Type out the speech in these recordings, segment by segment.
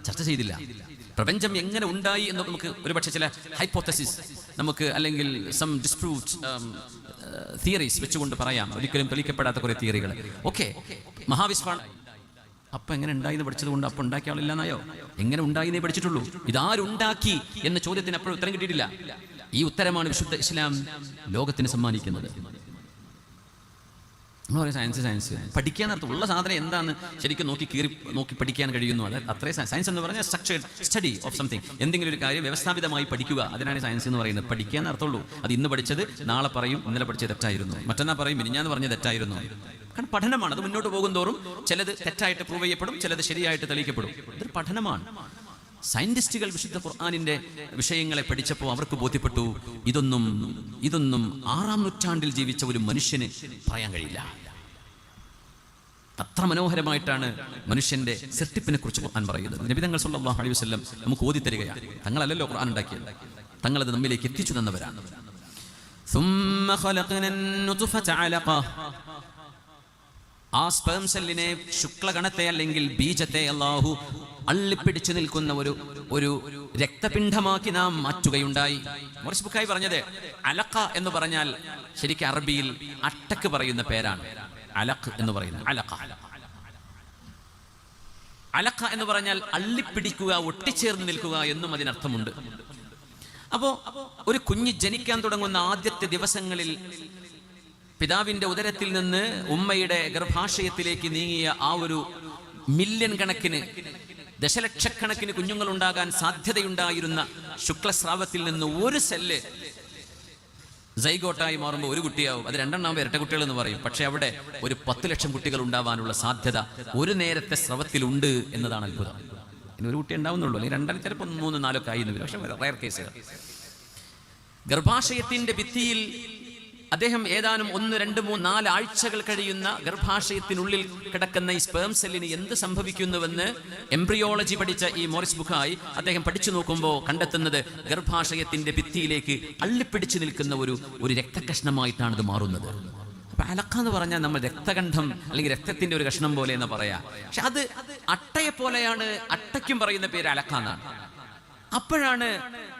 ചർച്ച ചെയ്തില്ല. പ്രപഞ്ചം എങ്ങനെ ഉണ്ടായി എന്ന് നമുക്ക് ഒരുപക്ഷെ ചില ഹൈപ്പോത്തസിസ് നമുക്ക് അല്ലെങ്കിൽ സം ഡിസ്പ്രൂവ്ഡ് തിയറീസ് വെച്ചുകൊണ്ട് പറയാം, ഒരിക്കലും തെളിയിക്കപ്പെടാത്ത കുറേ തിയറികൾ. ഓക്കെ, മഹാവിസ്ഫോടനം അപ്പം എങ്ങനെ ഉണ്ടായി എന്ന് പഠിച്ചത് കൊണ്ട് അപ്പം ഉണ്ടാക്കിയ ആളില്ലെന്നായോ? എങ്ങനെ ഉണ്ടായി എന്നേ പഠിച്ചിട്ടുള്ളൂ. ഇതാരുണ്ടാക്കി എന്ന ചോദ്യത്തിന് അപ്പോഴും ഉത്തരം കിട്ടിയിട്ടില്ല. ഈ ഉത്തരമാണ് വിശുദ്ധ ഇസ്ലാം ലോകത്തിന് സമ്മാനിക്കുന്നത്. നമ്മൾ പറയും സയൻസ് പഠിക്കാനർത്ഥം ഉള്ള സാധനം എന്താണെന്ന് ശരിക്കും നോക്കി പഠിക്കാൻ കഴിയുന്നു. അത് അത്രയും സയൻസ് എന്ന് പറഞ്ഞാൽ സ്ട്രക്ചേർഡ് സ്റ്റഡി ഓഫ് സംതിങ്, എന്തെങ്കിലും ഒരു കാര്യം വ്യവസ്ഥാപിതമായി പഠിക്കുക, അതിനാണ് സയൻസ് എന്ന് പറയുന്നത്. പഠിക്കാൻ അർത്ഥമുള്ളൂ. അത് ഇന്ന് പഠിച്ചത് നാളെ പറയും ഇന്നലെ പഠിച്ചത് തെറ്റായിരുന്നു, മറ്റന്നാൾ പറയും മിനിഞ്ഞാന്ന് പറഞ്ഞത് തെറ്റായിരുന്നു. കാരണം പഠനമാണ്. അത് മുന്നോട്ട് പോകും തോറും ചിലത് തെറ്റായിട്ട് പ്രൂവ് ചെയ്യപ്പെടും, ചിലത് ശരിയായിട്ട് തെളിയിക്കപ്പെടും. ഇതൊരു പഠനമാണ്. സയന്റിസ്റ്റുകൾ വിശുദ്ധ ഖുർആനിന്റെ വിഷയങ്ങളെ പഠിച്ചപ്പോൾ അവർക്ക് ബോധ്യപ്പെട്ടു, ഇതൊന്നും 6-ാം നൂറ്റാണ്ടിൽ ജീവിച്ച ഒരു മനുഷ്യന് പറയാൻ കഴിയില്ല. അത്ര മനോഹരമായിട്ടാണ് മനുഷ്യന്റെ സൃഷ്ടിപ്പിനെ കുറിച്ച് ഖുർആൻ പറയുന്നത്. നബി തങ്ങൾ സല്ലല്ലാഹു അലൈഹി വസല്ലം നമുക്ക് ഓതി തരികയാണ്. തങ്ങളല്ലല്ലോ ഖുർആൻ ഉണ്ടാക്കിയത്, തങ്ങളത് നമ്മിലേക്ക് എത്തിച്ചു തന്നവരാണ്. ثم خلقنا النطفة علقة. ആ സ്പേം സെല്ലിനെ, ശുക്ലകണത്തെ അല്ലെങ്കിൽ ബീജത്തെ അല്ലാഹു അള്ളിപ്പിടിച്ചു നിൽക്കുന്ന ഒരു രക്തപിണ്ഡമാക്കി നാം മാറ്റുകയുണ്ടായി. മോറിസ് ബുഖാരി പറഞ്ഞത് അലഖ എന്ന് പറഞ്ഞാൽ ശരിക്കും അറബിയിൽ അട്ടക്ക് പറയുന്ന പേരാണ്. അലഖ് എന്ന് പറയുന്നത് അലഖ എന്ന് പറഞ്ഞാൽ അള്ളിപ്പിടിക്കുക, ഒട്ടിച്ചേർന്ന് നിൽക്കുക എന്നും അതിനർത്ഥമുണ്ട്. അപ്പോ ഒരു കുഞ്ഞ് ജനിക്കാൻ തുടങ്ങുന്ന ആദ്യത്തെ ദിവസങ്ങളിൽ പിതാവിന്റെ ഉദരത്തിൽ നിന്ന് ഉമ്മയുടെ ഗർഭാശയത്തിലേക്ക് നീങ്ങിയ ആ ഒരു മില്യൺ കണക്കിന്, ദശലക്ഷക്കണക്കിന് കുഞ്ഞുങ്ങൾ ഉണ്ടാകാൻ സാധ്യതയുണ്ടായിരുന്ന ശുക്ലസ്രാവത്തിൽ നിന്ന് ഒരു സെല്ല് സൈഗോട്ടായി മാറുമ്പോൾ ഒരു കുട്ടിയാവും. അത് 2 ഇരട്ട കുട്ടികൾ എന്ന് പറയും. പക്ഷെ അവിടെ ഒരു 10 ലക്ഷം കുട്ടികൾ ഉണ്ടാവാനുള്ള സാധ്യത ഒരു നേരത്തെ സ്രവത്തിലുണ്ട് എന്നതാണ് അത്ഭുതം. ഇനി ഒരു കുട്ടി ഉണ്ടാവുന്നുള്ളൂ, അല്ലെങ്കിൽ 2, ചിലപ്പോൾ 3, 4 ഒക്കെ ആയി എന്ന് വരും. പക്ഷെ റയർ കേസുകൾ. ഗർഭാശയത്തിന്റെ ഭിത്തിയിൽ അദ്ദേഹം ഏതാനും 1, 2, 3, 4 ആഴ്ചകൾ കഴിയുന്ന ഗർഭാശയത്തിനുള്ളിൽ കിടക്കുന്ന ഈ സ്പേം സെല്ലിന് എന്ത് സംഭവിക്കുന്നുവെന്ന് എംബ്രിയോളജി പഠിച്ച ഈ മോറിസ് ബുഖായി അദ്ദേഹം പഠിച്ചു നോക്കുമ്പോൾ കണ്ടെത്തുന്നത് ഗർഭാശയത്തിന്റെ ഭിത്തിയിലേക്ക് അള്ളിപ്പിടിച്ചു നിൽക്കുന്ന ഒരു രക്തകഷ്ണമായിട്ടാണ് ഇത് മാറുന്നത്. അപ്പൊ അലക്ക എന്ന് പറഞ്ഞാൽ നമ്മൾ രക്തകണ്ഠം അല്ലെങ്കിൽ രക്തത്തിന്റെ ഒരു കഷ്ണം പോലെ എന്ന് പറയാം. പക്ഷെ അത് അട്ടയെ പോലെയാണ്. അട്ടയ്ക്കും പറയുന്ന പേര് അലക്ക എന്നാണ്. അപ്പോഴാണ്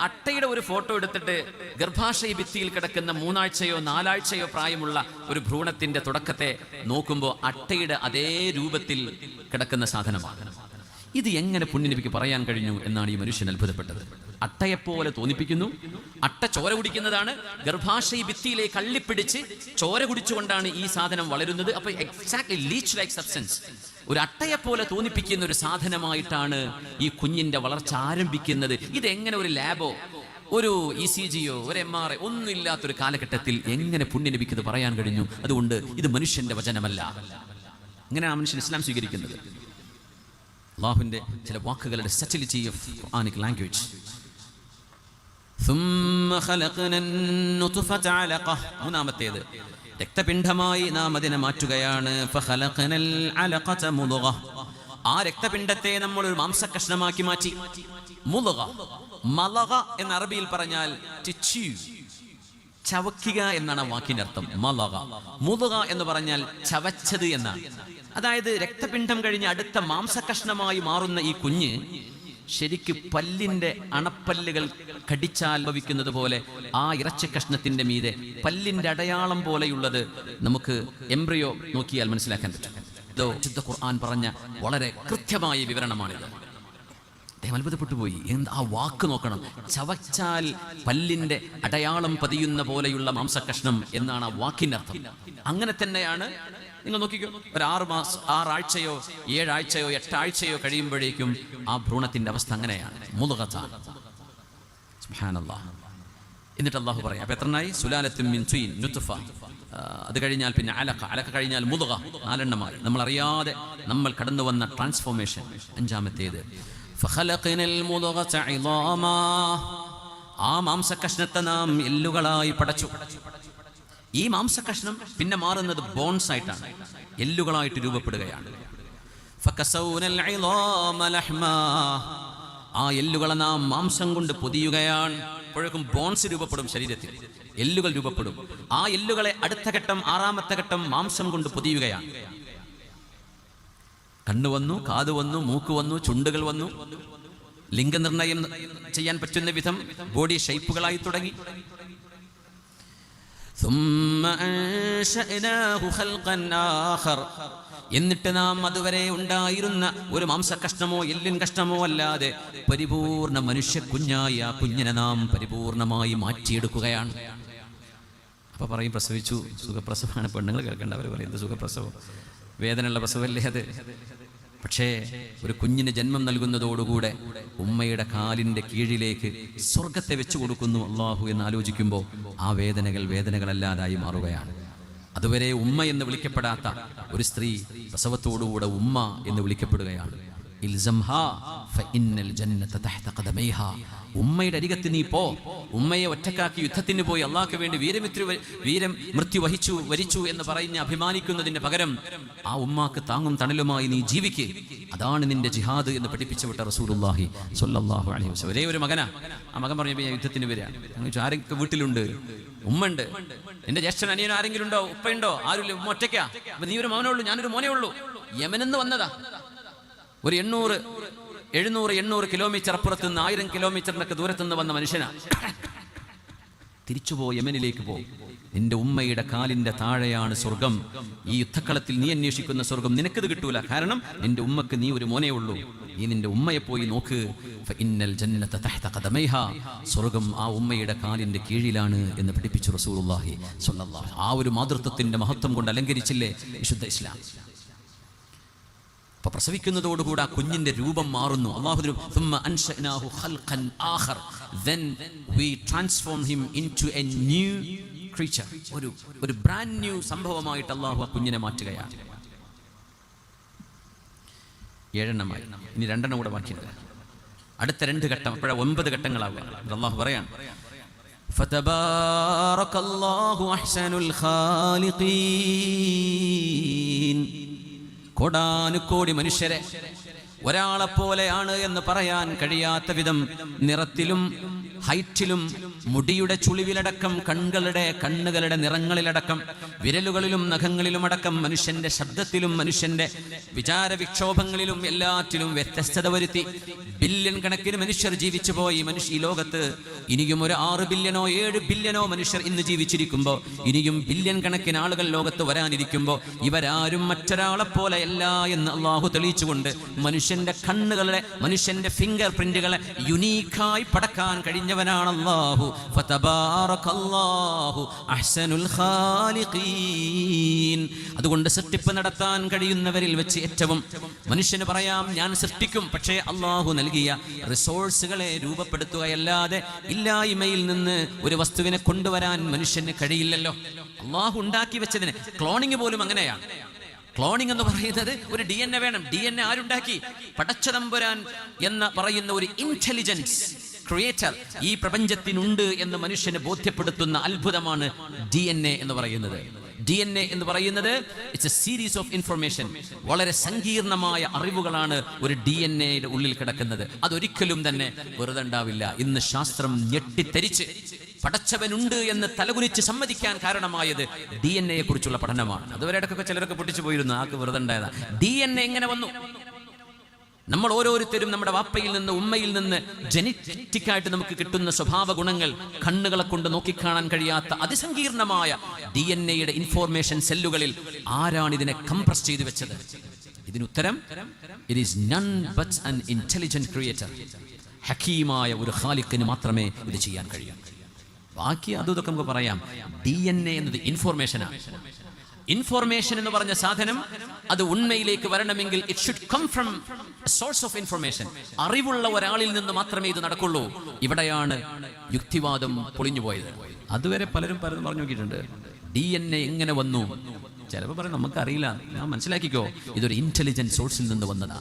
അട്ടയുടെ ഒരു ഫോട്ടോ എടുത്തിട്ട് ഗർഭാശയ ഭിത്തിയിൽ കിടക്കുന്ന 3 ആഴ്ചയോ 4 ആഴ്ചയോ പ്രായമുള്ള ഒരു ഭ്രൂണത്തിന്റെ തുടക്കത്തെ നോക്കുമ്പോൾ അട്ടയുടെ അതേ രൂപത്തിൽ കിടക്കുന്ന സാധനമാണ്. ഇത് എങ്ങനെ പുണ്യനബിക്ക് പറയാൻ കഴിഞ്ഞു എന്നാണ് ഈ മനുഷ്യൻ അത്ഭുതപ്പെട്ടത്. അട്ടയെപ്പോലെ തോന്നിപ്പിക്കുന്നു. അട്ട ചോര കുടിക്കുന്നതാണ്. ഗർഭാശയ ഭിത്തിയിലേക്ക് അള്ളിപ്പിടിച്ച് ചോര കുടിച്ചുകൊണ്ടാണ് ഈ സാധനം വളരുന്നത്. അപ്പൊ എക്സാക്ട്ലി ലീച്ച് ലൈക്ക് സബ്സ്റ്റൻസ്, ഒരു അട്ടയെപ്പോലെ തോന്നിപ്പിക്കുന്ന ഒരു സാധനമായിട്ടാണ് ഈ കുഞ്ഞിന്റെ വളർച്ച ആരംഭിക്കുന്നത്. ഇതെങ്ങനെ ഒരു ലാബോ ഒരു ECGയോ ഒരു MRI ഒന്നും ഇല്ലാത്തൊരു കാലഘട്ടത്തിൽ എങ്ങനെ പുണ്യനബിക്ക് ഇത് പറയാൻ കഴിഞ്ഞു? അതുകൊണ്ട് ഇത് മനുഷ്യന്റെ വചനമല്ല. ഇങ്ങനെയാണ് മനുഷ്യൻ ഇസ്ലാം സ്വീകരിക്കുന്നത്. അല്ലാഹുവിന്റെ ചില വാക്കുകളുടെ സറ്റിലിറ്റി ഓഫ് ഖുർആനിക് ലാംഗ്വേജ്. ثم خلقنا النطفة علقة. മൂന്നാമത്തേത് രക്തപിണ്ഡമായി നാം അതിനെ മാറ്റുകയാണ്. فخلقنا العلقة مضغة. ആ രക്തപിണ്ഡത്തെ നമ്മൾ ഒരു മാംസകഷ്ണമാക്കി മാറ്റി. മുളക, മലക എന്ന അറബിയിൽ പറഞ്ഞാൽ ചവക്കുക എന്നാണ് വാക്കിന്റെ അർത്ഥം. മലക. മുളക എന്ന് പറഞ്ഞാൽ ചവച്ചത് എന്നാണ്. അതായത് രക്തപിണ്ഡം കഴിഞ്ഞ് അടുത്ത മാംസകഷ്ണമായി മാറുന്ന ഈ കുഞ്ഞ് ശരിക്ക് പല്ലിന്റെ അണപ്പല്ലുകൾ കടിച്ചാൽ ഭവിക്കുന്നത് പോലെ ആ ഇറച്ചി കഷ്ണത്തിന്റെ മീതെ പല്ലിന്റെ അടയാളം പോലെയുള്ളത് നമുക്ക് എംബ്രിയോ നോക്കിയാൽ മനസ്സിലാക്കാൻ പറ്റും. ഇതോ വിശുദ്ധ ഖുർആൻ പറഞ്ഞ വളരെ കൃത്യമായ വിവരണമാണിത്. അദ്ദേഹം അത്ഭുതപ്പെട്ടു പോയി. ആ വാക്ക് നോക്കണം. ചവച്ചാൽ പല്ലിന്റെ അടയാളം പതിയുന്ന പോലെയുള്ള മാംസകഷ്ണം എന്നാണ് ആ വാക്കിന്റെ അർത്ഥം. അങ്ങനെ തന്നെയാണ്. നിങ്ങൾ നോക്കിക്കോ, ഒരു 6 ആഴ്ചയോ 7 ആഴ്ചയോ 8 ആഴ്ചയോ കഴിയുമ്പോഴേക്കും ആ ഭ്രൂണത്തിന്റെ അവസ്ഥ അങ്ങനെയാണ്. മുദ്ഗത്താൻ. സുബ്ഹാനല്ലാഹ്. എന്നിട്ട് അല്ലാഹു പറയാം, അപ്പൊ എത്രനായി? സുലാലത്തും മിൻ തീൻ നുത്ഫ. അത് കഴിഞ്ഞാൽ പിന്നെ അലഖ. അലഖ കഴിഞ്ഞാൽ മുദ്ഗ. 4 എണ്ണമായി. നമ്മൾ അറിയാതെ നമ്മൾ കടന്നു വന്ന ട്രാൻസ്ഫോർമേഷൻ. 5ാമത്തേത് ഫഖലഖനൽ മുദ്ഗത ഇളാമാ. ആ മാംസകഷ്ണത്തെ നാം എല്ലുകളായി പടച്ചു. ഈ മാംസകഷ്ണം പിന്നെ മാറുന്നത് ബോൺസ് ആയിട്ടാണ്, എല്ലുകളായിട്ട് രൂപപ്പെടുകയാണ്. ഫകസൗനൽ ഇളാമ ലഹ്മാ. ആ എല്ലുകളെ നാം മാംസം കൊണ്ട് പൊതിയുകയാണ്. അപ്പോഴേക്കും ബോൺസ് രൂപപ്പെടും, ശരീരത്തിൽ എല്ലുകൾ രൂപപ്പെടും. ആ എല്ലുകളെ അടുത്ത ഘട്ടം, 6ാമത്തെ ഘട്ടം മാംസം കൊണ്ട് പൊതിയുകയാണ്. കണ്ണ് വന്നു, കാത് വന്നു, മൂക്ക് വന്നു, ചുണ്ടുകൾ വന്നു. ലിംഗനിർണയം ചെയ്യാൻ പറ്റുന്ന വിധം ബോഡി ഷേപ്പുകളായി തുടങ്ങി. എന്നിട്ട് നാം അതുവരെ ഉണ്ടായിരുന്ന ഒരു മാംസകഷ്ണമോ എല്ലിൻ കഷ്ണമോ അല്ലാതെ പരിപൂർണ മനുഷ്യ കുഞ്ഞായി ആ കുഞ്ഞിനെ നാം പരിപൂർണമായി മാറ്റിയെടുക്കുകയാണ്. അപ്പൊ പറയും പ്രസവിച്ചു, സുഖപ്രസവമാണ്. പെണ്ണുങ്ങൾ കേൾക്കേണ്ട, അവർ പറയും എന്ത് സുഖപ്രസവം, വേദനയുള്ള പ്രസവമല്ലേ അത്. പക്ഷേ ഒരു കുഞ്ഞിന് ജന്മം നൽകുന്നതോടുകൂടെ ഉമ്മയുടെ കാലിൻ്റെ കീഴിലേക്ക് സ്വർഗത്തെ വെച്ചു കൊടുക്കുന്നു അള്ളാഹു എന്ന് ആലോചിക്കുമ്പോൾ ആ വേദനകളല്ലാതായി മാറുകയാണ്. അതുവരെ ഉമ്മ എന്ന് വിളിക്കപ്പെടാത്ത ഒരു സ്ത്രീ പ്രസവത്തോടുകൂടെ ഉമ്മ എന്ന് വിളിക്കപ്പെടുകയാണ്. ഉമ്മയുടെ അരികത്ത് നീ പോ. ഉമ്മയെ ഒറ്റക്കാക്കി യുദ്ധത്തിന് പോയി അള്ളാഹ്ക്ക് വേണ്ടി മൃത്യു വരിച്ചു എന്ന് പറഞ്ഞ് അഭിമാനിക്കുന്നതിന് പകരം ആ ഉമ്മാക്ക് താങ്ങും തണലുമായി നീ ജീവിക്ക്. അതാണ് നിന്റെ ജിഹാദ് എന്ന് പഠിപ്പിച്ചു വിട്ട റസൂലുള്ളാഹി സ്വല്ലല്ലാഹു അലൈഹി വസല്ലം. ഒരേ ഒരു മകനാ. ആ മകൻ പറഞ്ഞു, ഞാൻ യുദ്ധത്തിന് വരിക. ആരൊക്കെ വീട്ടിലുണ്ട്? ഉമ്മണ്ട്. എന്റെ ജ്യേഷ്ഠൻ അനിയൻ ആരെങ്കിലും ഉണ്ടോ? ഉപ്പയുണ്ടോ? ആരുമില്ല. ഉമ്മ ഒറ്റയ്ക്കാ. അപ്പൊ നീ ഒരു മകനേ ഉള്ളൂ, ഞാനൊരു മോനേ ഉള്ളൂ. യമനെന്ന് വന്നതാ. ഒരു 800 കിലോമീറ്റർ അപ്പുറത്ത് നിന്ന് 1000 കിലോമീറ്ററിനൊക്കെ ദൂരത്തു നിന്ന് വന്ന മനുഷ്യനാ. തിരിച്ചുപോ, യമനിലേക്ക് പോ. നിന്റെ ഉമ്മയുടെ കാലിന്റെ താഴെയാണ് സ്വർഗം. ഈ യുദ്ധക്കളത്തിൽ നീ അന്വേഷിക്കുന്ന സ്വർഗം നിനക്കത് കിട്ടൂല. കാരണം നിന്റെ ഉമ്മക്ക് നീ ഒരു മോനേ ഉള്ളൂ. നീ നിന്റെ ഉമ്മയെ പോയി നോക്ക്. ഫഇന്നൽ ജന്നത തഹ്ത ഖദമൈഹാ. സ്വർഗം ആ ഉമ്മയുടെ കാലിന്റെ കീഴിലാണ് എന്ന് പഠിപ്പിച്ചു റസൂലുള്ളാഹി സ്വല്ലല്ലാഹു. ആ ഒരു മാതൃത്വത്തിന്റെ മഹത്വം കൊണ്ട് അലങ്കരിച്ചില്ലേ വിശുദ്ധ ഇസ്ലാം. അപ്പൊ പ്രസവിക്കുന്നതോടുകൂടി ആ കുഞ്ഞിന്റെ രൂപം മാറുന്നു. Then we transform him into a new creature. ഒരു ബ്രാൻഡ് ന്യൂ സംഭവമായിട്ട് അള്ളാഹു ആ കുഞ്ഞിനെ മാറ്റുകയാണ്. 7 എണ്ണമായി. ഇനി 2 എണ്ണം കൂടെ ബാക്കിയുണ്ട്. അടുത്ത 2 ഘട്ടം. അപ്പോഴാ 9 ഘട്ടങ്ങളാവുക. അള്ളാഹു പറയാണ്, ഫതബാറകല്ലാഹു അഹ്സനുൽ ഖാലിഖീൻ. കോടാനുകോടി മനുഷ്യരെ ഒരാളെപ്പോലെയാണ് എന്ന് പറയാൻ കഴിയാത്ത വിധം നിറത്തിലും ഹൈറ്റിലും മുടിയുടെ ചുളിവിലടക്കം കണ്ണുകളുടെ നിറങ്ങളിലടക്കം വിരലുകളിലും നഖങ്ങളിലുമടക്കം മനുഷ്യന്റെ ശബ്ദത്തിലും മനുഷ്യന്റെ വിചാര വിക്ഷോഭങ്ങളിലും എല്ലാറ്റിലും വ്യത്യസ്തത വരുത്തി ബില്യൺ കണക്കിന് മനുഷ്യർ ജീവിച്ചു പോയി. ഈ ലോകത്ത് ഇനിയും ഒരു 6 ബില്യണോ 7 ബില്യണോ മനുഷ്യർ ഇന്ന് ജീവിച്ചിരിക്കുമ്പോൾ ഇനിയും ബില്യൺ കണക്കിന് ആളുകൾ ലോകത്ത് വരാനിരിക്കുമ്പോൾ ഇവരാരും മറ്റൊരാളെപ്പോലെയല്ല എന്ന് അള്ളാഹു തെളിയിച്ചുകൊണ്ട് മനുഷ്യന്റെ കണ്ണുകളെ, മനുഷ്യന്റെ ഫിംഗർ പ്രിന്റുകളെ യുണീക്കായി പടക്കാൻ കഴിഞ്ഞവനാണ് അല്ലാഹു. ഫതബാറകല്ലാഹു അഹ്സനുൽ ഖാലിഖീൻ. അതുകൊണ്ട് സൃഷ്ടിപ്പ് നടത്താൻ കഴിയുന്നവരിൽ വെച്ച് ഏറ്റവും മനുഷ്യന് പറയാം, ഞാൻ സൃഷ്ടിക്കും. പക്ഷേ അല്ലാഹു നൽകിയ റിസോഴ്സുകളെ രൂപപ്പെടുത്തുകയല്ലാതെ ഇല്ലായ്മയിൽ നിന്ന് ഒരു വസ്തുവിനെ കൊണ്ടുവരാൻ മനുഷ്യന് കഴിയില്ലല്ലോ. അല്ലാഹു ഉണ്ടാക്കി വെച്ചതിന് ക്ലോണിംഗ് പോലും അങ്ങനെയാണ്. ക്ലോണിംഗ് എന്ന് പറയുന്നത് ഒരു DNA വേണം. DNA ആരുണ്ടാക്കി? പടച്ചതമ്പുരാൻ എന്ന് പറയുന്ന ഒരു ഇന്റലിജൻസ് ക്രിയേറ്റർ ഈ പ്രപഞ്ചത്തിനുണ്ട് എന്ന് മനുഷ്യനെ ബോധ്യപ്പെടുത്തുന്ന അത്ഭുതമാണ് DNA എന്ന് പറയുന്നത്. DNA എന്ന് പറയുന്നത് it's A series of information. വളരെ സങ്കീർണമായ അറിവുകളാണ് ഒരു DNAയുടെ ഉള്ളിൽ കിടക്കുന്നത്. അതൊരിക്കലും തന്നെ വെറുതെ ഉണ്ടാവില്ല. ഇന്ന് ശാസ്ത്രം ഞെട്ടിത്തെരിച്ച് പടച്ചവനുണ്ട് എന്ന് തലകുനിച്ച് സമ്മതിക്കാൻ കാരണമായത് DNA കുറിച്ചുള്ള പഠനമാണ്. അതുവരെ ഇടയ്ക്കൊക്കെ ചിലരൊക്കെ പൊട്ടിച്ചു പോയിരുന്നു, ആക്ക് വെറുതെ ഉണ്ടായതാ. DNA എങ്ങനെ വന്നു? നമ്മൾ ഓരോരുത്തരും നമ്മുടെ വാപ്പയിൽ നിന്ന് ഉമ്മയിൽ നിന്ന് ജനറ്റിക്കായിട്ട് നമുക്ക് കിട്ടുന്ന സ്വഭാവ ഗുണങ്ങൾ കണ്ണുകളെ കൊണ്ട് നോക്കിക്കാണാൻ കഴിയാത്ത അതിസങ്കീർണമായ DNA-യുടെ ഇൻഫോർമേഷൻ സെല്ലുകളിൽ ആരാണ് ഇതിനെ കംപ്രസ് ചെയ്തു വെച്ചത്? ഇതിനുത്തരം it is none but an intelligent creator. ഹക്കീമായ ഒരു ഖാലിഖിന് മാത്രമേ ഇത് ചെയ്യാൻ കഴിയൂ. ബാക്കി അതൊക്കെ നമുക്ക് പറയാം. DNA എന്നത് ഇൻഫോർമേഷനാണ്. ഇൻഫോർമേഷൻ എന്ന് പറഞ്ഞ സാധനം അത് ഉണ്മയിലേക്ക് വരണമെങ്കിൽ it should come from a source of information. അറിവുള്ള ഒരാളിൽ നിന്ന് മാത്രമേ ഇത് നടക്കുള്ളൂ. ഇവിടെയാണ് യുക്തിവാദം പൊളിഞ്ഞു പോയത്. അതുവരെ പലരും പറഞ്ഞു നോക്കിയിട്ടുണ്ട്, DNA എങ്ങനെ വന്നു? ചിലപ്പോൾ പറയും നമുക്കറിയില്ല. ഞാൻ മനസ്സിലാക്കിക്കോ, ഇതൊരു ഇന്റലിജന്റ് സോഴ്സിൽ നിന്ന് വന്നതാ,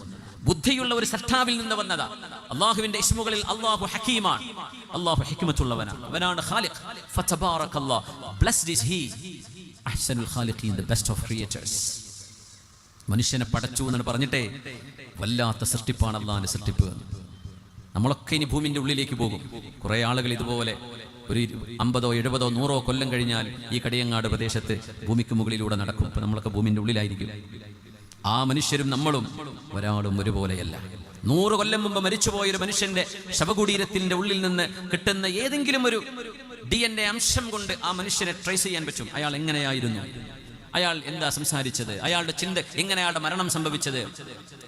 ബുദ്ധിയുള്ള ഒരു സൃഷ്ടാവിൽ നിന്ന് വന്നതാ. അള്ളാഹുവിന്റെ ഇസ്മുകളിൽ അള്ളാഹു ഹക്കീമാണ്. അള്ളാഹു ഹിക്മത്തുള്ളവനാണ്. അവനാണ് ഖാലിഖ്. ഫതബാറകല്ലാഹ്, ബ്ലെസ്ഡ് ഈസ് ഹി അഹ്സനുൽ ഖാലിഖീൻ, ദി ബെസ്റ്റ് ഓഫ് ക്രിയേറ്റേഴ്സ്. മനുഷ്യനെ പടച്ചു എന്ന് പറഞ്ഞിട്ടേ വല്ലാത്ത സൃഷ്ടിപ്പാണ് അള്ളാഹിന്റെ സൃഷ്ടിപ്പ്. നമ്മളൊക്കെ ഇനി ഭൂമിന്റെ ഉള്ളിലേക്ക് പോകും. കുറെ ആളുകൾ ഇതുപോലെ ഒരു 50, 70, 100 കൊല്ലം കഴിഞ്ഞാൽ ഈ കടിയങ്ങാട് പ്രദേശത്ത് ഭൂമിക്ക് മുകളിലൂടെ നടക്കും. ഇപ്പം നമ്മളൊക്കെ ഭൂമിന്റെ ഉള്ളിലായിരിക്കും. ആ മനുഷ്യരും നമ്മളും ഒരാളും ഒരുപോലെയല്ല. 100 കൊല്ലം മുമ്പ് മരിച്ചുപോയൊരു മനുഷ്യന്റെ ശവകുടീരത്തിന്റെ ഉള്ളിൽ നിന്ന് കിട്ടുന്ന ഏതെങ്കിലും ഒരു DNA അംശം കൊണ്ട് ആ മനുഷ്യനെ ട്രേസ് ചെയ്യാൻ പറ്റും. അയാൾ എങ്ങനെയായിരുന്നു, അയാൾ എന്താ സംസാരിച്ചത്, അയാളുടെ ചിന്ത എങ്ങനെ, അയാളുടെ മരണം സംഭവിച്ചത്.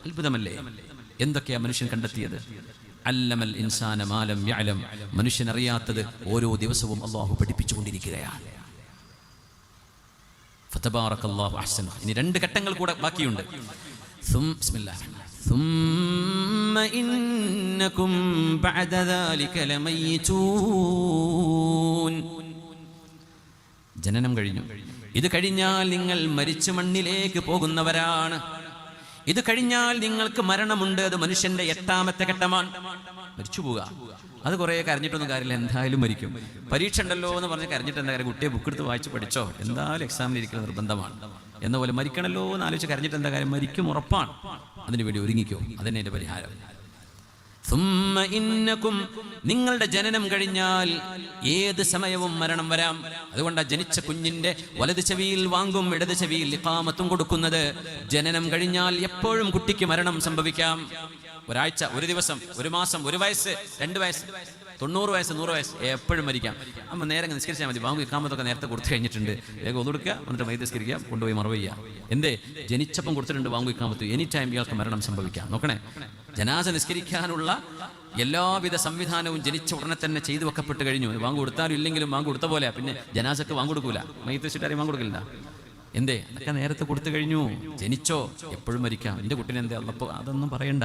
അത്ഭുതമല്ലേ? എന്തൊക്കെയാ മനുഷ്യൻ കണ്ടെത്തിയത്? അല്ലമൽ ഇൻസാന മാ ലം യഅലം. മനുഷ്യൻ അറിയാത്തത് ഓരോ ദിവസവും അല്ലാഹു പഠിപ്പിച്ചുകൊണ്ടിരിക്കുകയാണ്. ഫതബാറകല്ലാഹു അഹ്സൻ. ഇനി 2 ഘട്ടങ്ങൾ കൂടെ ബാക്കിയുണ്ട്. ബിസ്മില്ലാഹ്. ثم إنكم بعد ذلك لميتون. ജനനം കഴിഞ്ഞു. ഇത് കഴിഞ്ഞാൽ നിങ്ങൾ മരിച്ച മണ്ണിലേക്ക് പോകുന്നവരാണ്. ഇത് കഴിഞ്ഞാൽ നിങ്ങൾക്ക് മരണമുണ്ട്. അത് മനുഷ്യന്റെ 8ാമത്തെ ഘട്ടമാണ്. മരിച്ചു പോവുക. അത് കുറേ കരഞ്ഞിട്ടൊന്നും കാര്യമില്ല, എന്തായാലും മരിക്കും. പരീക്ഷ ഉണ്ടല്ലോ എന്ന് പറഞ്ഞ് കരഞ്ഞിട്ട് എന്താ കാര്യം? കുട്ടിയെ ബുക്ക് എടുത്ത് വായിച്ച് പഠിച്ചോ, എന്തായാലും എക്സാമിന് ഇരിക്കുന്ന നിർബന്ധമാണ് എന്ന പോലെ മരിക്കണല്ലോ എന്ന് ആലോചിച്ച് കരഞ്ഞിട്ട് എന്താ കാര്യം? മരിക്കും, ഉറപ്പാണ്. അതിനുവേണ്ടി ഒരുങ്ങിക്കോ. അതന്നെ എൻ്റെ പരിഹാരം. സുമ്മ ഇന്നക്കും, നിങ്ങളുടെ ജനനം കഴിഞ്ഞാൽ ഏത് സമയവും മരണം വരാം. അതുകൊണ്ടാണ് ജനിച്ച കുഞ്ഞിന്റെ വലത് ചെവിയിൽ വാങ്ങും, ഇടത് ചെവിയിൽ ഇഖാമത്തും കൊടുക്കുന്നത്. ജനനം കഴിഞ്ഞാൽ എപ്പോഴും കുട്ടിക്ക് മരണം സംഭവിക്കാം. ഒരാഴ്ച, ഒരു ദിവസം, ഒരു മാസം, 1 വയസ്സ്, 2 വയസ്സ്, 90 വയസ്സ്, 100 വയസ്സ്, എപ്പോഴും മരിക്കാം. അമ്മ നേരെ നിസ്കരിച്ചാൽ മതി. വാങ്ങും ഇഖാമത്തൊക്കെ നേരത്തെ കൊടുത്തു കഴിഞ്ഞിട്ടുണ്ട്. വേഗം ഒതുടുക്കുക, എന്നിട്ട് മൈദ നിസ്കരിക്കുക, കൊണ്ടുപോയി മറവ് ചെയ്യുക. എന്തേ? ജനിച്ചപ്പം കൊടുത്തിട്ടുണ്ട് വാങ്ങും ഇഖാമത്ത്. എനി ടൈം ഇയാൾക്ക് മരണം സംഭവിക്കാം. നോക്കണേ, ജനാസ നിസ്കരിക്കാനുള്ള എല്ലാവിധ സംവിധാനവും ജനിച്ച ഉടനെ തന്നെ ചെയ്തു വെക്കപ്പെട്ട് കഴിഞ്ഞു. വാങ്ങു കൊടുത്താലും ഇല്ലെങ്കിലും വാങ്ങു കൊടുത്ത പോലെ. പിന്നെ ജനാസക്ക് വാങ്ങു കൊടുക്കൂല, മയ്യത്ത് വെച്ചിട്ട് ആരെയും വാങ്ങു കൊടുക്കില്ല. എന്തേ? അതൊക്കെ നേരത്തെ കൊടുത്തു കഴിഞ്ഞു. ജനിച്ചോ, എപ്പോഴും മരിക്കാം. എൻ്റെ കുട്ടീനെ എന്തേ അള്ളപ്പോൾ അതൊന്നും പറയണ്ട.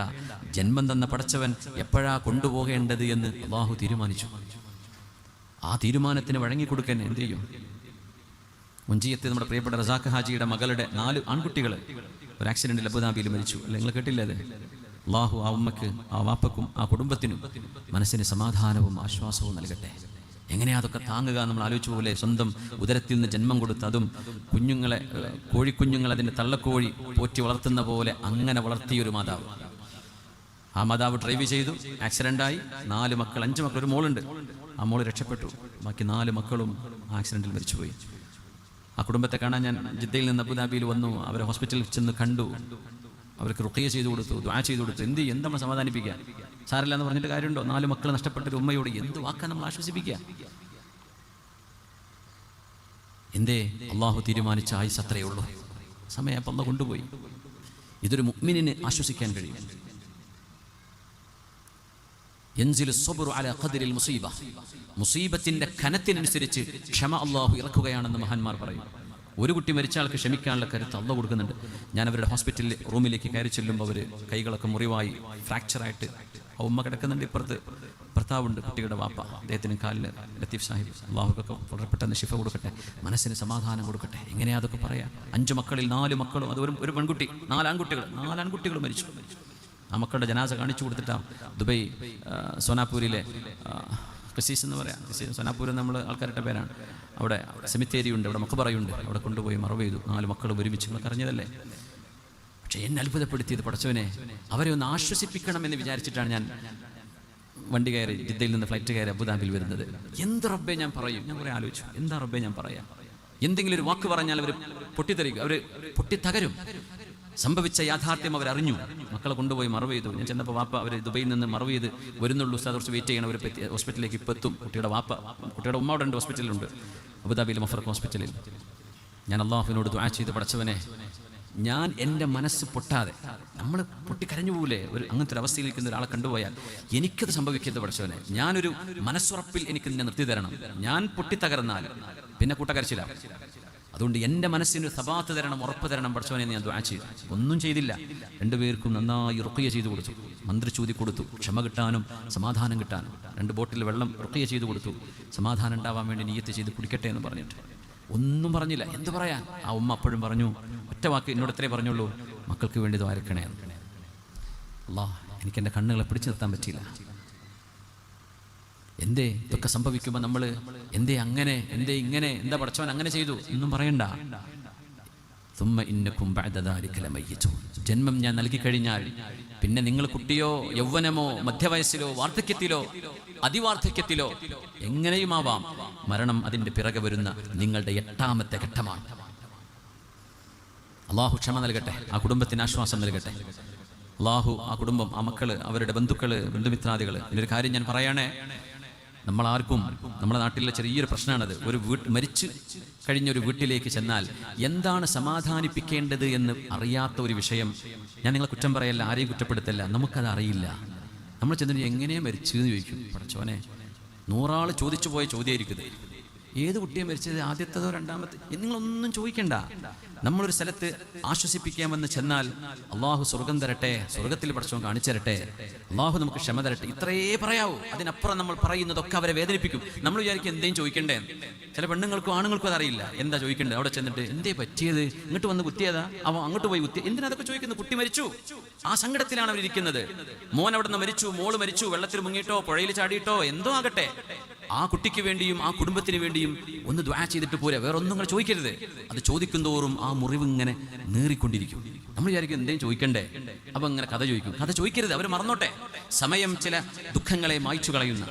ജന്മം തന്ന പടച്ചവൻ എപ്പോഴാ കൊണ്ടുപോകേണ്ടത് എന്ന് അല്ലാഹു തീരുമാനിച്ചു. ആ തീരുമാനത്തിന് വഴങ്ങിക്കൊടുക്കാൻ എന്ത് ചെയ്യും? മുഞ്ചിയത്ത് നമ്മുടെ പ്രിയപ്പെട്ട റസാഖ് ഹാജിയുടെ മകളുടെ 4 ആൺകുട്ടികൾ ഒരു ആക്സിഡന്റിൽ അബുദാബിയിൽ മരിച്ചു. അല്ലെ, നിങ്ങൾ കേട്ടില്ലേ അത്? അല്ലാഹു ആ ഉമ്മക്ക്, ആ വാപ്പക്കും, ആ കുടുംബത്തിനും മനസ്സിന് സമാധാനവും ആശ്വാസവും നൽകട്ടെ. എങ്ങനെയാ അതൊക്കെ താങ്ങുക? നമ്മൾ ആലോചിച്ചു പോലെ സ്വന്തം ഉദരത്തിൽ നിന്ന് ജന്മം കൊടുത്ത്, അതും കുഞ്ഞുങ്ങളെ, കോഴിക്കുഞ്ഞുങ്ങൾ അതിൻ്റെ തള്ളക്കോഴി പോറ്റി വളർത്തുന്ന പോലെ അങ്ങനെ വളർത്തിയൊരു മാതാവ്. ആ മാതാവ് ഡ്രൈവ് ചെയ്തു, ആക്സിഡൻ്റായി. 4 മക്കൾ, 5 മക്കൾ, ഒരു മോളുണ്ട്. ആ മോള് രക്ഷപ്പെട്ടു. ബാക്കി 4 മക്കളും ആക്സിഡൻറ്റിൽ മരിച്ചുപോയി. ആ കുടുംബത്തെ കാണാൻ ഞാൻ ജിദ്ദയിൽ നിന്ന് അബുദാബിയിൽ വന്നു. അവരെ ഹോസ്പിറ്റലിൽ ചെന്ന് കണ്ടു. അവർക്ക് റുഖിയ ചെയ്തു കൊടുത്തു, ദുആ ചെയ്തു കൊടുത്തു. എന്ത് നമ്മൾ സമാധാനിപ്പിക്കുക? സാരല്ല എന്ന് പറഞ്ഞിട്ട് കാര്യമുണ്ടോ? 4 മക്കൾ നഷ്ടപ്പെട്ടൊരു ഉമ്മയോട് എന്ത് വാക്കാൻ നമ്മൾ ആശ്വസിപ്പിക്കുക? എന്തേ? അള്ളാഹു തീരുമാനിച്ച ആയുസ് അത്രയേ ഉള്ളൂ. സമയം അപ്പം അള്ളാഹു കൊണ്ടുപോയി. ഇതൊരു മുഅ്മിനിന് ആശ്വസിക്കാൻ കഴിയും. യൻസിലു സ്വബ്റു അലാ ഖദ്രിൽ മുസീബ. മുസീബത്തിന്റെ കനത്തിനനുസരിച്ച് ക്ഷമ അള്ളാഹു ഇറക്കുകയാണെന്ന് മഹാന്മാർ പറയും. ഒരു കുട്ടി മരിച്ച ആൾക്ക് ക്ഷമിക്കാനുള്ള കരുത്ത് അള്ളാഹു കൊടുക്കുന്നുണ്ട്. ഞാൻ അവരുടെ ഹോസ്പിറ്റലിൽ റൂമിലേക്ക് കയറി ചെല്ലുമ്പോൾ അവർ കൈകളൊക്കെ മുറിവായി, ഫ്രാക്ചറായിട്ട് ആ ഉമ്മ കിടക്കുന്നുണ്ട്. ഇപ്പുറത്ത് ഭർത്താവുണ്ട്, കുട്ടിയുടെ വാപ്പ. അദ്ദേഹത്തിന് കാലിൽ ലത്തീഫ് സാഹിബ്, അള്ളാഹുക്കൊക്കെ വളരെ പെട്ടെന്ന് ശിഫ കൊടുക്കട്ടെ, മനസ്സിന് സമാധാനം കൊടുക്കട്ടെ. എങ്ങനെയാ അതൊക്കെ പറയാം? 5 മക്കളിൽ 4 മക്കളും, അത് ഒരു പെൺകുട്ടി, 4 ആൺകുട്ടികൾ മരിച്ചു. ആ മക്കളുടെ ജനാസ കാണിച്ചു കൊടുത്തിട്ടാണ് ദുബൈ സോനാപൂരിലെ ഖസീസ് എന്ന് പറയാം. സോനാപൂർ നമ്മൾ ആൾക്കാരുടെ പേരാണ്. അവിടെ സെമിത്തേരിയുണ്ട്, അവിടെ മഖബറയുണ്ട്. അവിടെ കൊണ്ടുപോയി മറവ് ചെയ്തു. 4 മക്കളും ഒരുമിച്ച്. നിങ്ങൾ അറിഞ്ഞതല്ലേ? പക്ഷെ എന്നെ അത്ഭുതപ്പെടുത്തിയത് പടച്ചവനെ, അവരെ ഒന്ന് ആശ്വസിപ്പിക്കണമെന്ന് വിചാരിച്ചിട്ടാണ് ഞാൻ വണ്ടി കയറി ജിദ്ദയിൽ നിന്ന് ഫ്ലൈറ്റ് കയറി അബുദാബിയിൽ വരുന്നത്. എന്ത് റബ്ബേ ഞാൻ പറയും? ഞാൻ കുറേ ആലോചിച്ചു, എന്താ റബ്ബേ ഞാൻ പറയാം? എന്തെങ്കിലും ഒരു വാക്ക് പറഞ്ഞാൽ അവർ പൊട്ടിത്തെറിക്കും, അവർ പൊട്ടിത്തകരും. സംഭവിച്ച യാഥാർത്ഥ്യം അവരറിഞ്ഞു. മക്കളെ കൊണ്ടുപോയി മറവ് ചെയ്തു. ഞാൻ ചെന്നപ്പോൾ വാപ്പ അവർ ദുബൈയിൽ നിന്ന് മറവ് ചെയ്ത് വരുന്നുള്ളൂ, ഉസ്താദ് കുറച്ച് വെയിറ്റ് ചെയ്യണം, അവർ ഹോസ്പിറ്റലിലേക്ക് ഇപ്പോൾ എത്തും. കുട്ടിയുടെ ഉമ്മ അവിടെ ഉണ്ട്, ഹോസ്പിറ്റലിലുണ്ട്, അബുദാബിയിൽ മഫറഖ് ഹോസ്പിറ്റലിൽ. ഞാൻ അള്ളാഹുവിനോട് ദുആ ചെയ്ത്, പടച്ചവനെ, ഞാൻ എൻ്റെ മനസ്സ് പൊട്ടാതെ, നമ്മൾ പൊട്ടിക്കരഞ്ഞു പോകൂലേ അങ്ങനത്തെ ഒരു അവസ്ഥയിൽ നിൽക്കുന്ന ഒരാളെ കണ്ടുപോയാൽ, എനിക്കത് സംഭവിക്കരുത് പടച്ചവനെ. ഞാനൊരു മനസ്സുറപ്പിൽ എനിക്ക് നിന്നെ നിർത്തി തരണം. ഞാൻ പൊട്ടിത്തകർന്നാൽ പിന്നെ കൂട്ടക്കരച്ചില്ല. അതുകൊണ്ട് എൻ്റെ മനസ്സിന് സബാത്ത് തരണം, ഉറപ്പ് തരണം പടച്ചവനെ ഞാൻ ദുആ ചെയ്തു. ഒന്നും ചെയ്തില്ല. 2 പേർക്കും നന്നായി റുഖിയ ചെയ്തു കൊടുത്തു, മന്ത്രിച്ചൂതി കൊടുത്തു, ക്ഷമ കിട്ടാനും സമാധാനം കിട്ടാനും. 2 ബോട്ടിൽ വെള്ളം റുഖിയ ചെയ്തു കൊടുത്തു, സമാധാനം ഉണ്ടാവാൻ വേണ്ടി നിയ്യത്ത് ചെയ്ത് കുടിക്കട്ടെ എന്ന് പറഞ്ഞിട്ട്. ഒന്നും പറഞ്ഞില്ല. എന്ത് പറയാൻ? ആ ഉമ്മ അപ്പോഴും പറഞ്ഞു, ഒറ്റ വാക്ക് എന്നോട് ഇത്രേ പറഞ്ഞുള്ളൂ, മക്കൾക്ക് വേണ്ടി ദ്വാരക്കണേ. അല്ലാഹ്, എനിക്ക് എൻ്റെ കണ്ണുകളെ പിടിച്ചു നിർത്താൻ പറ്റിയില്ല. എന്തേ ഇതൊക്കെ സംഭവിക്കുമ്പോൾ നമ്മൾ എന്തേ അങ്ങനെ, എന്തേ ഇങ്ങനെ, എന്താ പടച്ചവൻ അങ്ങനെ ചെയ്തു ഒന്നും പറയണ്ട. സുമ്മ ഇന്നക്കും ബഅദ ദാലിക ലമയ്യിതൂൻ. ജന്മം ഞാൻ നൽകി കഴിഞ്ഞാൽ പിന്നെ നിങ്ങൾ കുട്ടിയോ യൗവനമോ മധ്യവയസ്സിലോ വാർദ്ധക്യത്തിലോ അതിവാർദ്ധക്യത്തിലോ എങ്ങനെയുമാവാം, മരണം അതിൻ്റെ പിറകെ വരുന്ന നിങ്ങളുടെ 8ാമത്തെ ഘട്ടമാണ്. അള്ളാഹു ക്ഷമ നൽകട്ടെ, ആ കുടുംബത്തിന് ആശ്വാസം നൽകട്ടെ. അള്ളാഹു ആ കുടുംബം, ആ മക്കള്, അവരുടെ ബന്ധുക്കള്, ബന്ധുമിത്രാദികൾ. ഇതിലൊരു കാര്യം ഞാൻ പറയണേ, നമ്മളാർക്കും നമ്മുടെ നാട്ടിലെ ചെറിയൊരു പ്രശ്നമാണത്. ഒരു മരിച്ചു കഴിഞ്ഞൊരു വീട്ടിലേക്ക് ചെന്നാൽ എന്താണ് സമാധാനിപ്പിക്കേണ്ടത് എന്ന് അറിയാത്ത ഒരു വിഷയം. ഞാൻ നിങ്ങളെ കുറ്റം പറയല്ല, ആരെയും കുറ്റപ്പെടുത്തല്ല, നമുക്കത് അറിയില്ല. നമ്മൾ ചെന്നിട്ട് എങ്ങനെയാണ് മരിച്ചു എന്ന് ചോദിക്കും. പടച്ചോനെ, 100 ആൾ ചോദിച്ചു പോയ ചോദ്യമായിരിക്കും. ഏത് കുട്ടിയെ മരിച്ചത്, ആദ്യത്തേതോ രണ്ടാമത്തെ, നിങ്ങളൊന്നും ചോദിക്കണ്ട. നമ്മളൊരു സ്ഥലത്ത് ആശ്വസിപ്പിക്കാമെന്ന് ചെന്നാൽ അള്ളാഹു സ്വർഗം തരട്ടെ, സ്വർഗത്തിൽ പടച്ചവൻ കാണിച്ചു തരട്ടെ, അള്ളാഹു നമുക്ക് ക്ഷമ തരട്ടെ, ഇത്രയേ പറയാവൂ. അതിനപ്പുറം നമ്മൾ പറയുന്നതൊക്കെ അവരെ വേദനിപ്പിക്കും. നമ്മൾ വിചാരിക്കും എന്തേലും ചോദിക്കണ്ടേ. ചില പെണ്ണുങ്ങൾക്കും ആണുങ്ങൾക്കും അതറിയില്ല എന്താ ചോദിക്കേണ്ടത്. അവിടെ ചെന്നിട്ട് എന്തേ പറ്റിയത്, ഇങ്ങോട്ട് വന്ന് കുത്തിയതാ, അവൻ അങ്ങോട്ട് പോയി കുത്തിയ, എന്തിനാ അതൊക്കെ ചോദിക്കുന്നത്? കുട്ടി മരിച്ചു, ആ സങ്കടത്തിലാണ് അവരിയ്ക്കുന്നത്. മോൻ അവിടെ നിന്ന് മരിച്ചു, മോള് മരിച്ചു, വെള്ളത്തിൽ മുങ്ങിയിട്ടോ പുഴയിൽ ചാടിയിട്ടോ എന്തോ ആകട്ടെ, ആ കുട്ടിക്ക് വേണ്ടിയും ആ കുടുംബത്തിന് വേണ്ടിയും ഒന്ന് ദുആ ചെയ്തിട്ട് പോരെ, വേറെ ഒന്നും നിങ്ങൾ ചോദിക്കരുത്. അത് ചോദിക്കുന്തോറും ആ മുറിവ് ഇങ്ങനെ നീറിക്കൊണ്ടിരിക്കും. നമ്മൾ വിചാരിക്കും എന്തേലും ചോദിക്കണ്ടേ, അപ്പൊ ഇങ്ങനെ കഥ ചോദിക്കും. കഥ ചോദിക്കരുത്, അവർ മറന്നോട്ടെ. സമയം ചില ദുഃഖങ്ങളെ മായ്ച്ചു കളയുന്ന,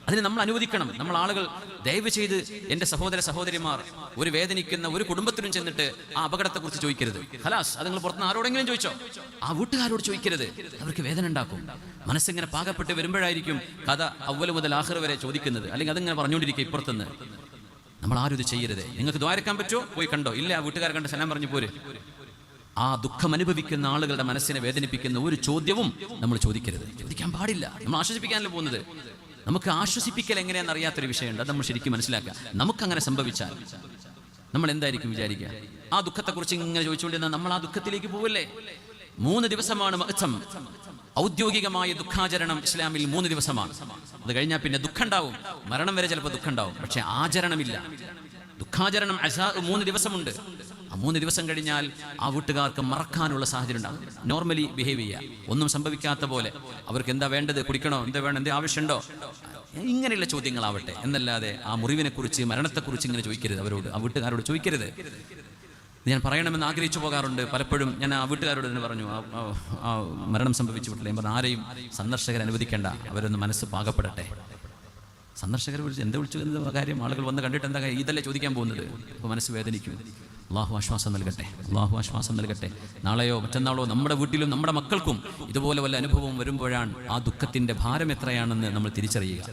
അതിന് നമ്മൾ അനുവദിക്കണം. നമ്മൾ ആളുകൾ ദയവ് ചെയ്ത് എൻ്റെ സഹോദര സഹോദരിമാർ, ഒരു വേദനിക്കുന്ന ഒരു കുടുംബത്തിനും ചെന്നിട്ട് ആ അപകടത്തെക്കുറിച്ച് ചോദിക്കരുത്. ഖലാസ്, അത് നിങ്ങൾ പുറത്തുനിന്ന് ആരോടെങ്കിലും ചോദിച്ചോ, ആ വീട്ടുകാരോട് ചോദിക്കരുത്. അവർക്ക് വേദന ഉണ്ടാക്കും. മനസ്സിങ്ങനെ പാകപ്പെട്ട് വരുമ്പോഴായിരിക്കും കഥ അവ്വൽ മുതൽ ആഖിർ വരെ ചോദിക്കുന്നത്. അല്ലെങ്കിൽ അതിങ്ങനെ പറഞ്ഞുകൊണ്ടിരിക്കുക ഇപ്പുറത്തുനിന്ന്. നമ്മൾ ആരും ഇത് ചെയ്യരുത്. നിങ്ങൾക്ക് ദ്വാരക്കാൻ പറ്റുമോ, പോയി കണ്ടോ, ഇല്ല വീട്ടുകാരെ കണ്ട് സലാം പറഞ്ഞു പോര്. ആ ദുഃഖം അനുഭവിക്കുന്ന ആളുകളുടെ മനസ്സിനെ വേദനിപ്പിക്കുന്ന ഒരു ചോദ്യവും നമ്മൾ ചോദിക്കരുത്, ചോദിക്കാൻ പാടില്ല. നമ്മൾ ആശ്വസിപ്പിക്കാനല്ലേ പോകുന്നത്. നമുക്ക് ആശ്വസിപ്പിക്കൽ എങ്ങനെയാണെന്ന് അറിയാത്തൊരു വിഷയമുണ്ട്. അത് നമ്മൾ ശരിക്കും മനസ്സിലാക്കുക. നമുക്കങ്ങനെ സംഭവിച്ചാൽ നമ്മൾ എന്തായിരിക്കും വിചാരിക്കുക? ആ ദുഃഖത്തെക്കുറിച്ച് ഇങ്ങനെ ചോദിച്ചുകൊണ്ടിരുന്നാൽ നമ്മൾ ആ ദുഃഖത്തിലേക്ക് പോവില്ലേ? 3 ദിവസമാണ് മഅ്തം, ഔദ്യോഗികമായ ദുഃഖാചരണം ഇസ്ലാമിൽ 3 ദിവസമാണ്. അത് കഴിഞ്ഞാൽ പിന്നെ ദുഃഖം ഉണ്ടാവും, മരണം വരെ ചിലപ്പോൾ ദുഃഖം ഉണ്ടാവും, പക്ഷെ ആചരണമില്ല. ദുഃഖാചരണം 3 ദിവസമുണ്ട്. ആ 3 ദിവസം കഴിഞ്ഞാൽ ആ വീട്ടുകാർക്ക് മറക്കാനുള്ള സാഹചര്യം ഉണ്ടാകും. നോർമലി ബിഹേവ് ചെയ്യുക, ഒന്നും സംഭവിക്കാത്ത പോലെ. അവർക്ക് എന്താ വേണ്ടത്, കുടിക്കണോ, എന്താ വേണം, എന്തേ ആവശ്യമുണ്ടോ, ഇങ്ങനെയുള്ള ചോദ്യങ്ങളാവട്ടെ. എന്നല്ലാതെ ആ മുറിവിനെക്കുറിച്ച്, മരണത്തെക്കുറിച്ച് ഇങ്ങനെ ചോദിക്കരുത്. അവരോട്, ആ വീട്ടുകാരോട് ചോദിക്കരുത്. ഞാൻ പറയണമെന്ന് ആഗ്രഹിച്ചു പോകാറുണ്ട് പലപ്പോഴും. ഞാൻ ആ വീട്ടുകാരോട് തന്നെ പറഞ്ഞു, ആ മരണം സംഭവിച്ചു വിട്ടില്ല. ഞാൻ പറഞ്ഞു, ആരെയും സന്ദർശകർ അനുവദിക്കേണ്ട, അവരൊന്ന് മനസ്സ് പാകപ്പെടട്ടെ. സന്ദർശകർ വിളിച്ച് എന്താ വിളിച്ചു എന്ന കാര്യം ആളുകൾ വന്ന് കണ്ടിട്ട് എന്താ കാര്യം, ഇതല്ലേ ചോദിക്കാൻ പോകുന്നത്. അപ്പോൾ മനസ്സ് വേദനിക്കും. അള്ളാഹു ആശ്വാസം നൽകട്ടെ, അള്ളാഹു ആശ്വാസം നൽകട്ടെ. നാളെയോ മറ്റന്നാളോ നമ്മുടെ വീട്ടിലും നമ്മുടെ മക്കൾക്കും ഇതുപോലെ വല്ല അനുഭവം വരുമ്പോഴാണ് ആ ദുഃഖത്തിൻ്റെ ഭാരം എത്രയാണെന്ന് നമ്മൾ തിരിച്ചറിയുക.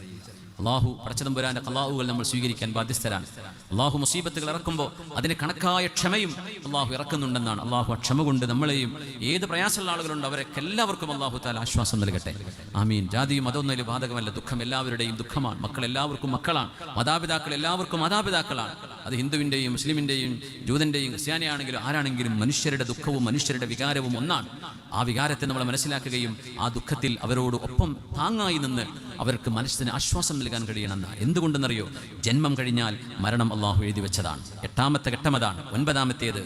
അള്ളാഹു പടച്ചതമ്പുരാന്റെ ഖലാഉകൾ നമ്മൾ സ്വീകരിക്കാൻ ബാധ്യസ്ഥരാണ്. അള്ളാഹു മുസീബത്തുകൾ ഇറക്കുമ്പോൾ അതിന് കണക്കായ ക്ഷമയും അള്ളാഹു ഇറക്കുന്നുണ്ടെന്നാണ്. അള്ളാഹു ആ ക്ഷമ കൊണ്ട് നമ്മളെയും, ഏത് പ്രയാസമുള്ള ആളുകളുണ്ട് അവരൊക്കെ എല്ലാവർക്കും അള്ളാഹു തആല ആശ്വാസം നൽകട്ടെ. ആമീൻ. ജാതിയും അതൊന്നും ബാധകമല്ല. ദുഃഖം എല്ലാവരുടെയും ദുഃഖമാണ്. മക്കൾ എല്ലാവർക്കും മക്കളാണ്. മാതാപിതാക്കൾ എല്ലാവർക്കും മാതാപിതാക്കളാണ്. അത് ഹിന്ദുവിൻ്റെയും മുസ്ലിമിൻ്റെയും ജൂതൻ്റെയും ക്രിസ്ത്യാനിയാണെങ്കിലും ആരാണെങ്കിലും മനുഷ്യരുടെ ദുഃഖവും മനുഷ്യരുടെ വികാരവും ഒന്നാണ്. ആ വികാരത്തെ നമ്മൾ മനസ്സിലാക്കുകയും ആ ദുഃഖത്തിൽ അവരോട് ഒപ്പം താങ്ങായി നിന്ന് അവർക്ക് മനസ്സിന് ആശ്വാസം നൽകാൻ കഴിയണമെന്ന്. എന്തുകൊണ്ടെന്നറിയോ? ജന്മം കഴിഞ്ഞാൽ മരണം അള്ളാഹു എഴുതി വെച്ചതാണ്. 8ാമത്തെ ഘട്ടം അതാണ്. 9ാമത്തേത്,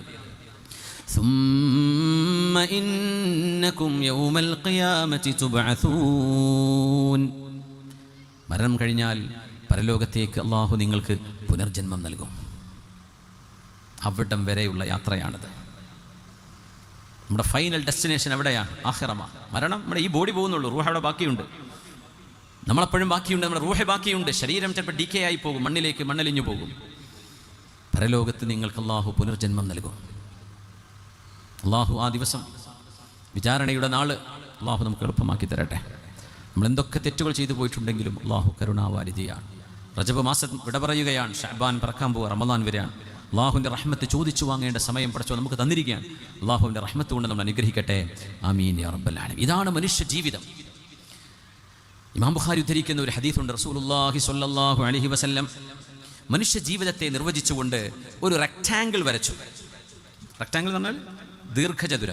ثم إنكم يوم القيامة تبعثون. മരണം കഴിഞ്ഞാൽ പരലോകത്തേക്ക് അള്ളാഹു നിങ്ങൾക്ക് പുനർജന്മം നൽകും. അവിടം വരെയുള്ള യാത്രയാണിത്. നമ്മുടെ ഫൈനൽ ഡെസ്റ്റിനേഷൻ എവിടെയാണ്? ആഖിറമാണ്. മരണം, നമ്മുടെ ഈ ബോഡി പോകുന്നുള്ളൂ, റൂഹ് അവിടെ ബാക്കിയുണ്ട്. നമ്മളെപ്പോഴും ബാക്കിയുണ്ട്, നമ്മുടെ റൂഹ് ബാക്കിയുണ്ട്. ശരീരം ചിലപ്പോൾ ഡീക്കേ ആയി പോകും, മണ്ണിലേക്ക് മണ്ണലിഞ്ഞു പോകും. പരലോകത്ത് നിങ്ങൾക്ക് അള്ളാഹു പുനർജന്മം നൽകും. അള്ളാഹു ആ ദിവസം, വിചാരണയുടെ നാള് അള്ളാഹു നമുക്ക് എളുപ്പമാക്കി തരട്ടെ. നമ്മൾ എന്തൊക്കെ തെറ്റുകൾ ചെയ്തു പോയിട്ടുണ്ടെങ്കിലും അള്ളാഹു കരുണാവാരിധിയാണ്. റജബ് മാസം വിട പറയുകയാണ്. ഷഅബാൻ പറക്കാൻ പോവുക, റമദാൻ വരെയാണ്. അള്ളാഹുവിൻ്റെ റഹ്മത്ത് ചോദിച്ചു വാങ്ങേണ്ട സമയം പടച്ചോ നമുക്ക് തന്നിരിക്കുകയാണ്. അള്ളാഹുവിൻ്റെ റഹ്മത്ത് കൊണ്ട് നമ്മൾ അനുഗ്രഹിക്കട്ടെ. ആമീൻ യാ റബ്ബൽ ആലമീൻ. ഇതാണ് മനുഷ്യ ജീവിതം. ഇമാം ബുഖാരി ഉദ്ധരിക്കുന്ന ഒരു ഹദീസുണ്ട്. റസൂലുള്ളാഹി സ്വല്ലല്ലാഹു അലൈഹി വസല്ലം മനുഷ്യ ജീവിതത്തെ നിർവചിച്ചുകൊണ്ട് ഒരു റെക്റ്റാങ്കിൾ വരച്ചു. റെക്റ്റാങ്കിൾ എന്ന് പറഞ്ഞാൽ ദീർഘചതുരം.